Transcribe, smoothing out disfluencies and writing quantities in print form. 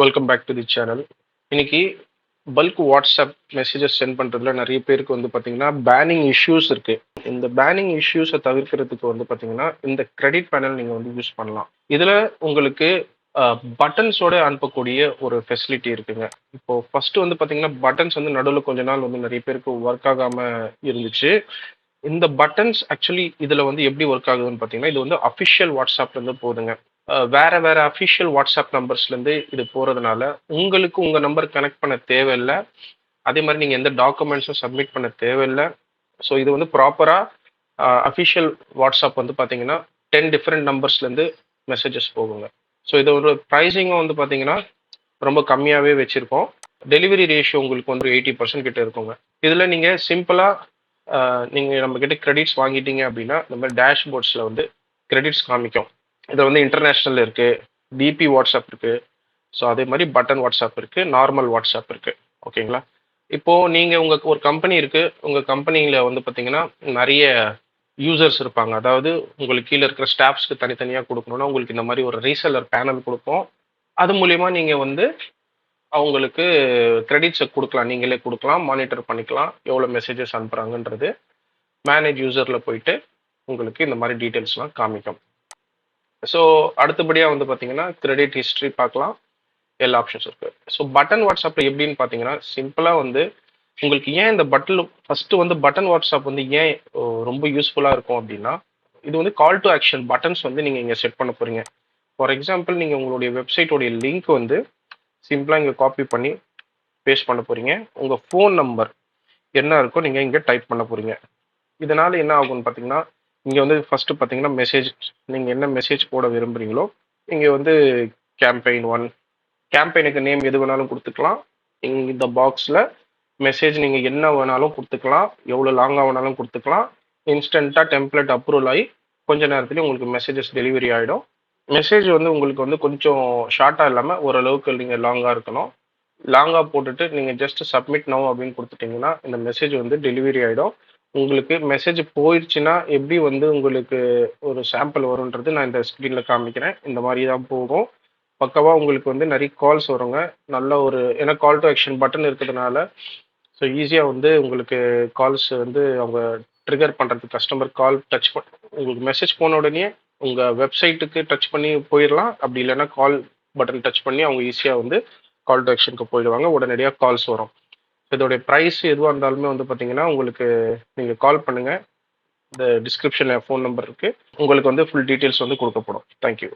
Welcome back to the channel. இன்னைக்கு bulk WhatsApp messages sent பண்ணுறதுல நிறைய பேருக்கு பார்த்தீங்கன்னா பேனிங் இஷ்யூஸ் இருக்கு. இந்த பேனிங் இஷ்யூஸை தவிர்க்கிறதுக்கு பார்த்தீங்கன்னா இந்த கிரெடிட் பேனல் நீங்கள் யூஸ் பண்ணலாம். இதில் உங்களுக்கு பட்டன்ஸோட அனுப்பக்கூடிய ஒரு ஃபெசிலிட்டி இருக்குங்க. இப்போ ஃபர்ஸ்ட் பார்த்தீங்கன்னா பட்டன்ஸ் நடுவில் கொஞ்ச நாள் நிறைய பேருக்கு ஒர்க் ஆகாம இருந்துச்சு. இந்த பட்டன்ஸ் ஆக்சுவலி இதில் எப்படி ஒர்க் ஆகுதுன்னு பார்த்தீங்கன்னா இது அஃபிஷியல் வாட்ஸ்அப்லேருந்து போகுதுங்க. வேற வேற அஃபிஷியல் வாட்ஸ்அப் நம்பர்ஸ்லேருந்து இது போகிறதுனால உங்களுக்கு உங்கள் நம்பர் கனெக்ட் பண்ண தேவையில்லை. அதே மாதிரி நீங்கள் எந்த டாக்குமெண்ட்ஸும் சப்மிட் பண்ண தேவையில்லை. ஸோ இது ப்ராப்பராக அஃபிஷியல் வாட்ஸ்அப் பார்த்தீங்கன்னா 10 டிஃப்ரெண்ட் நம்பர்ஸ்லேருந்து மெசேஜஸ் போகுங்க. ஸோ இது ஒரு ப்ரைஸிங்கும் பார்த்தீங்கன்னா ரொம்ப கம்மியாகவே வச்சுருக்கோம். டெலிவரி ரேஷியோ உங்களுக்கு 80% கிட்ட இருக்குங்க. இதில் நீங்கள் சிம்பிளாக நீங்கள் நம்மக்கிட்ட கிரெடிட்ஸ் வாங்கிட்டீங்க அப்படின்னா இந்த மாதிரி டேஷ்போர்ட்ஸில் கிரெடிட்ஸ் காமிக்கும். இதில் இன்டர்நேஷ்னல் இருக்குது, பிபி வாட்ஸ்அப் இருக்குது, ஸோ அதே மாதிரி பட்டன் வாட்ஸ்அப் இருக்குது, நார்மல் வாட்ஸ்அப் இருக்குது. ஓகேங்களா? இப்போது நீங்கள் உங்களுக்கு ஒரு கம்பெனி இருக்குது, உங்கள் கம்பெனியில் பார்த்தீங்கன்னா நிறைய யூசர்ஸ் இருப்பாங்க. அதாவது உங்களுக்கு கீழே இருக்கிற ஸ்டாஃப்ஸ்க்கு தனித்தனியாக கொடுக்கணுன்னா உங்களுக்கு இந்த மாதிரி ஒரு ரீசெல்லர் பேனல் கொடுப்போம். அது மூலயமா நீங்கள் அவங்களுக்கு கிரெடிட்ஸை கொடுக்கலாம், நீங்களே கொடுக்கலாம், மானிட்டர் பண்ணிக்கலாம் எவ்வளோ மெசேஜஸ் அனுப்புகிறாங்கன்றது. மேனேஜ் யூசரில் போயிட்டு உங்களுக்கு இந்த மாதிரி டீட்டெயில்ஸ்லாம் காமிக்கும். ஸோ அடுத்தபடியாக பார்த்தீங்கன்னா கிரெடிட் ஹிஸ்ட்ரி பார்க்கலாம், எல்லா ஆப்ஷன்ஸ் இருக்குது. ஸோ பட்டன் வாட்ஸ்அப்பில் எப்படின்னு பார்த்தீங்கன்னா சிம்பிளாக உங்களுக்கு ஏன் இந்த ஃபஸ்ட்டு பட்டன் வாட்ஸ்அப் ஏன் ரொம்ப யூஸ்ஃபுல்லாக இருக்கும் அப்படின்னா இது கால் டு ஆக்ஷன் பட்டன்ஸ் நீங்கள் இங்கே செட் பண்ண போகிறீங்க. ஃபார் எக்ஸாம்பிள் நீங்கள் உங்களுடைய வெப்சைட்டோடைய லிங்க் சிம்பிளாக இங்கே காப்பி பண்ணி பேஸ்ட் பண்ண போகிறீங்க. உங்கள் ஃபோன் நம்பர் என்ன இருக்கோ நீங்கள் இங்கே டைப் பண்ண போகிறீங்க. இதனால் என்ன ஆகும்னு பார்த்தீங்கன்னா இங்கே ஃபஸ்ட்டு பார்த்தீங்கன்னா மெசேஜ், நீங்கள் என்ன மெசேஜ் போட விரும்புகிறீங்களோ இங்கே கேம்பெயின் 1, கேம்பெயினுக்கு நேம் எது வேணாலும் கொடுத்துக்கலாம். இந்த பாக்ஸில் மெசேஜ் நீங்கள் என்ன வேணாலும் கொடுத்துக்கலாம், எவ்வளோ லாங்காக வேணாலும் கொடுத்துக்கலாம். இன்ஸ்டண்ட்டாக டெம்ப்ளேட் அப்ரூவல் ஆகி கொஞ்ச நேரத்துலேயே உங்களுக்கு மெசேஜஸ் டெலிவரி ஆகிடும். மெசேஜ் உங்களுக்கு கொஞ்சம் ஷார்ட்டாக இல்லாமல் ஓரளவுக்கு நீங்கள் லாங்காக இருக்கணும். லாங்காக போட்டுட்டு நீங்கள் ஜஸ்ட் சப்மிட் நவ் அப்படின்னு கொடுத்துட்டிங்கன்னா இந்த மெசேஜ் டெலிவரி ஆகிடும். உங்களுக்கு மெசேஜ் போயிடுச்சுன்னா எப்படி உங்களுக்கு ஒரு சாம்பிள் வரும்ன்றது நான் இந்த ஸ்க்ரீனில் காமிக்கிறேன். இந்த மாதிரி தான் போகும். பக்கவாக உங்களுக்கு நிறைய கால்ஸ் வருங்க. நல்ல ஒரு ஏன்னா கால் டு ஆக்ஷன் பட்டன் இருக்கிறதுனால ஸோ ஈஸியாக உங்களுக்கு கால்ஸ் அவங்க ட்ரிகர் பண்ணுறதுக்கு கஸ்டமர் கால் டச் உங்களுக்கு மெசேஜ் போன உடனே உங்கள் வெப்சைட்டுக்கு டச் பண்ணி போயிடலாம். அப்படி இல்லைன்னா கால் பட்டன் டச் பண்ணி அவங்க ஈஸியாக கால் டு ஆக்ஷனுக்கு போயிடுவாங்க. உடனடியாக கால்ஸ் வரும். இதோடைய ப்ரைஸ் எதுவாக இருந்தாலுமே பார்த்தீங்கன்னா உங்களுக்கு நீங்கள் கால் பண்ணுங்கள். இந்த டிஸ்கிரிப்ஷனில் ஃபோன் நம்பர் இருக்குது. உங்களுக்கு ஃபுல் டீட்டெயில்ஸ் கொடுக்கப்படும். தேங்க்யூ.